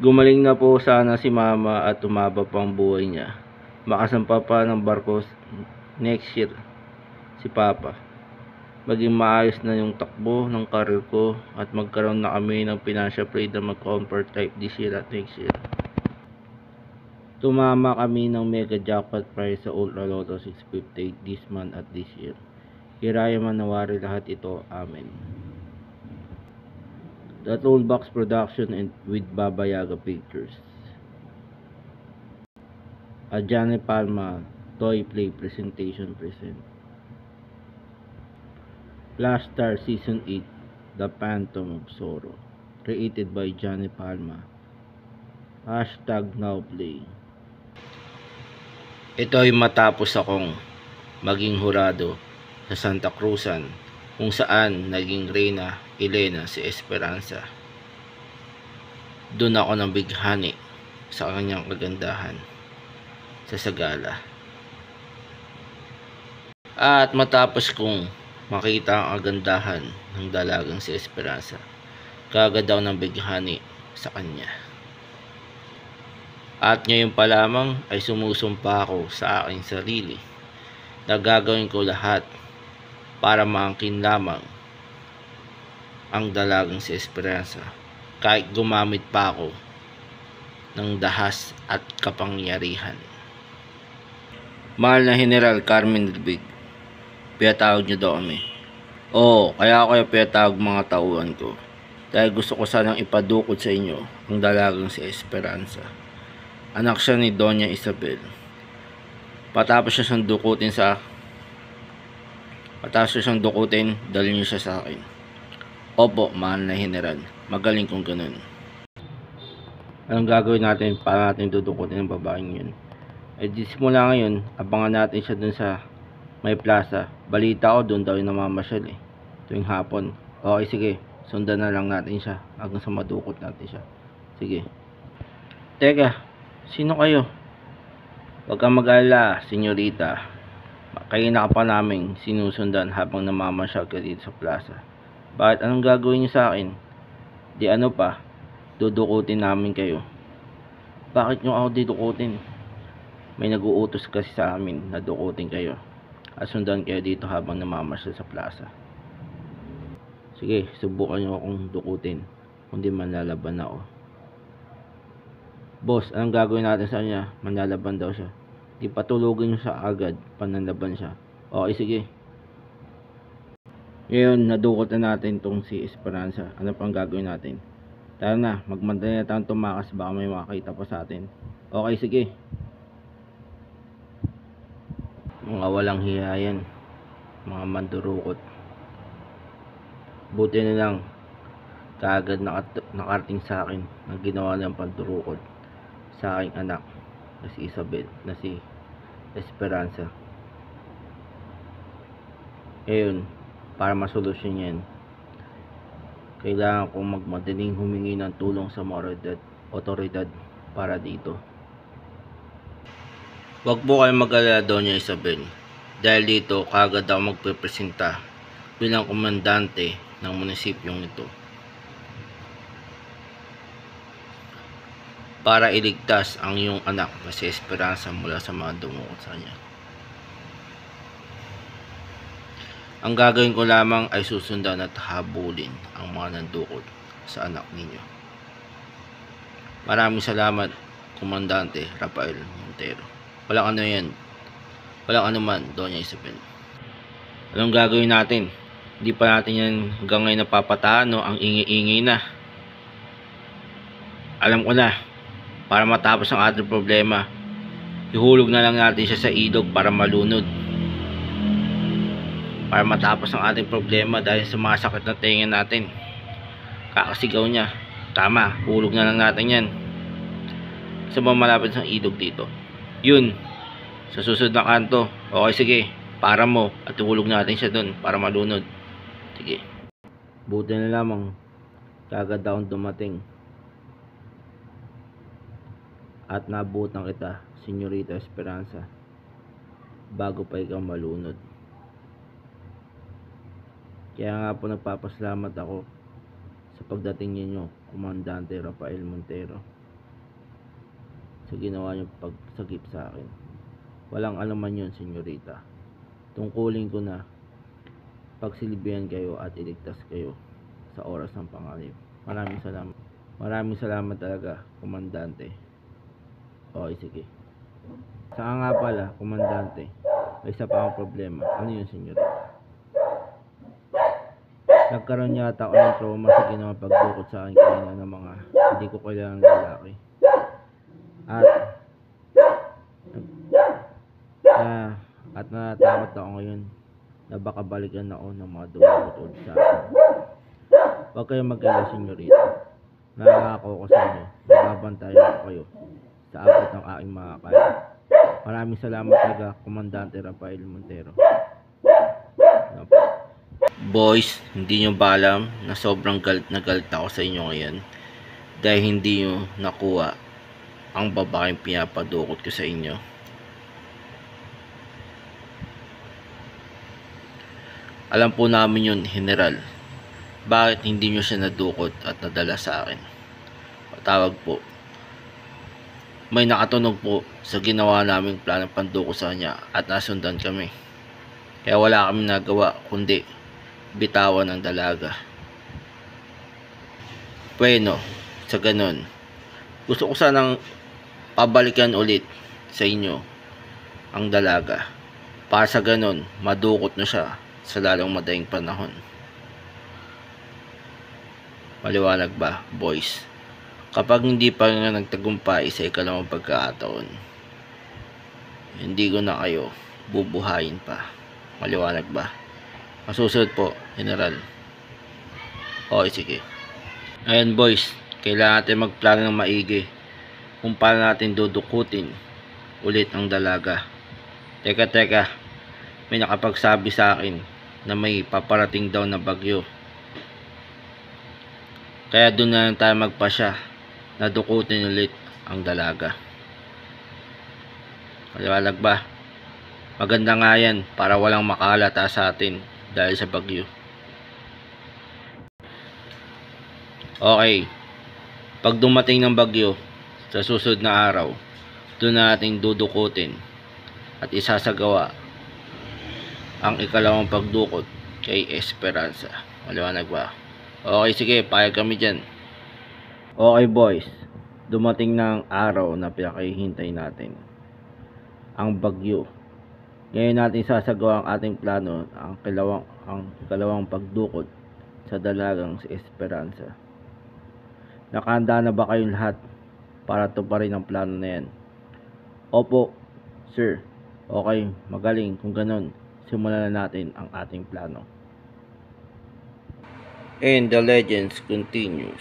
Gumaling na po sana si mama at tumaba pa ang buhay niya. Makasampa pa ng barko next year si papa. Maging maayos na yung takbo ng career ko at magkaroon na kami ng financial freedom mag-convert type this year at next year. Tumama kami ng mega jackpot prize sa Ultra Lotto 650 this month at this year. Hiraya manawari lahat ito. Amen. The Toolbox Production and with Baba Yaga Pictures. A Johnny Palma Toy Play Presentation present. Flash Star Season 8 The Phantom of Sorrow. Created by Johnny Palma. #NowPlay. Ito ay matapos akong maging hurado sa Santa Cruzan kung saan naging Reyna Elena si Esperanza. Doon ako nang bighani sa kanyang kagandahan sa Sagala. At matapos kong makita ang kagandahan ng dalagang si Esperanza, kaagad daw ng bighani sa kanya. At ngayon pa lamang ay sumusumpa ako sa aking sarili na gagawin ko lahat para maangkin lamang ang dalagang si Esperanza, kahit gumamit pa ako ng dahas at kapangyarihan. Mahal na General Carmen Ribig, pinatawag niyo daw kami. Oo, kaya ako pinatawag mga tauhan ko, dahil gusto ko sanang ipadukot sa inyo ang dalagang si Esperanza. Anak siya ni Doña Isabel. Patapos siya siyang dukutin, dalhin niyo siya sa akin. Opo, mahal na General. Magaling kung ganun. Anong gagawin natin para natin dudukutin ang babaeng yun? Di simula ngayon, abangan natin siya dun sa may plaza. Balita ko dun daw yung namamasyal tuwing hapon. Okay, sige. Sundan na lang natin siya hanggang sa madukot natin siya. Sige. Teka, sino kayo? Huwag kang mag-alala, senyorita. Kanina ka pa namin sinusundan habang namamasyal ka dito sa plaza. Bakit? Anong gagawin niyo sa akin? Di ano pa, dudukutin namin kayo. Bakit niyo ako didukutin? May nag-uutos kasi sa amin na dukutin kayo at sundan kayo dito habang namamasyal sa plaza. Sige, subukan niyo akong dukutin, kundi manlalaban ako. Boss, anong gagawin natin sa kanya? Manlalaban daw siya. Di patulugin niyo siya agad, panlalaban siya. Okay, sige. Ngayon, nadukot na natin tong si Esperanza. Ano pang gagawin natin? Tara na, magmantay na tayong tumakas, baka may makita pa sa atin. Okay, sige. Mga walang hiyayan, mga mandurukot. Buti na lang, kaagad nakarating sa akin ang ginawa ng pandurukot sa aking anak na si Isabel, na si Esperanza. Ngayon, para masolusyon yan, kailangan kong magmadaling humingi ng tulong sa mga otoridad para dito. Huwag po kayong mag-alala, Doña Isabel, dahil dito kaagad ako magpipresenta bilang komandante ng munisipyong ito para iligtas ang iyong anak na si Esperanza mula sa mga dumukot sa kanya. Ang gagawin ko lamang ay susundan at habulin ang mga nandukot sa anak ninyo. Maraming salamat, Komandante Rafael Montero. Walang ano yan. Walang anuman, Doña Isabel. Anong gagawin natin? Hindi pa natin yan hanggang ngayon napapataan, no? Ang ingay-ingay na. Alam ko na, para matapos ang ating problema, ihulog na lang natin siya sa ilog para malunod. Para matapos ang ating problema dahil sa mga sakit na tenga natin. Kakasigaw niya. Tama, hulog na lang natin yan. Sa mga malapit sa ilog dito. Yun, sa susunod na kanto. Okay, sige, para mo at ihulog natin siya dun para malunod. Sige. Buti na lamang kagad akong dumating at nabutan kita, Senyorita Esperanza, bago pa ikaw malunod. Kaya nga po nagpapasalamat ako sa pagdating ninyo, Komandante Rafael Montero. sa ginawa niyong pagsagip sa akin. Walang anuman yun, senyorita. Tungkulin ko na pagsilbihan kayo at iligtas kayo sa oras ng panganib. Maraming salamat. Maraming salamat talaga, komandante. Okay, sige. Saka nga pala, komandante, may isa pa akong problema. Ano yun, senyorita? Nagkaroon yata ako ng trauma sa ginawa pagdukot sa akin kanina ng mga hindi ko kailangang lalaki. At natatakot ako ngayon na baka balikan ako ng mga dumukot sa akin. Huwag kayong mag-alala, senyorita. Nangako ko sa inyo, mababantayan ko kayo sa abot ng aking makakaya. Maraming salamat talaga, Komandante Rafael Montero. Boys, hindi nyo ba alam na sobrang galit na galit ako sa inyo ngayon dahil hindi nyo nakuha ang babaeng pinapadukot ko sa inyo. Alam po namin yun, General. Bakit hindi nyo siya nadukot at nadala sa akin? Patawag po. May nakatunog po sa ginawa naming planong pandukot sa kanya at nasundan kami. Kaya wala kami nagawa kundi bitawan ng dalaga. Bueno, sa ganun, gusto ko sanang pabalikan ulit sa inyo ang dalaga. Para sa ganun, madukot na siya sa lalong madaling panahon. Maliwanag ba, boys? Kapag hindi pa nga nagtagumpay sa ikalawang pagkakataon, hindi ko na kayo bubuhayin pa. Maliwanag ba? Masusunod po, General. Okay, sige. Ayan, boys, kailangan natin magplano ng maigi kung paano natin dudukutin ulit ang dalaga. Teka, may nakapagsabi sa akin na may paparating daw na bagyo. Kaya doon na lang tayo magpasya na dukutin ulit ang dalaga. Maliwanag ba? Maganda nga yan para walang makalata sa atin dahil sa bagyo. Okay, pag dumating ng bagyo sa susunod na araw, doon natin dudukutin at isasagawa ang ikalawang pagdukot kay Esperanza. Maliwanag ba? Okay, sige, payag kami dyan. Okay, boys, dumating na ang araw na pinakihintay natin, ang bagyo. Ngayon natin sasagawa ang ating plano, ang ikalawang pagdukot sa dalagang si Esperanza. Nakahanda na ba kayong lahat para tuparin ang plano na yan? Opo, sir. Okay, magaling. Kung ganun, simulan na natin ang ating plano. And the legends continues.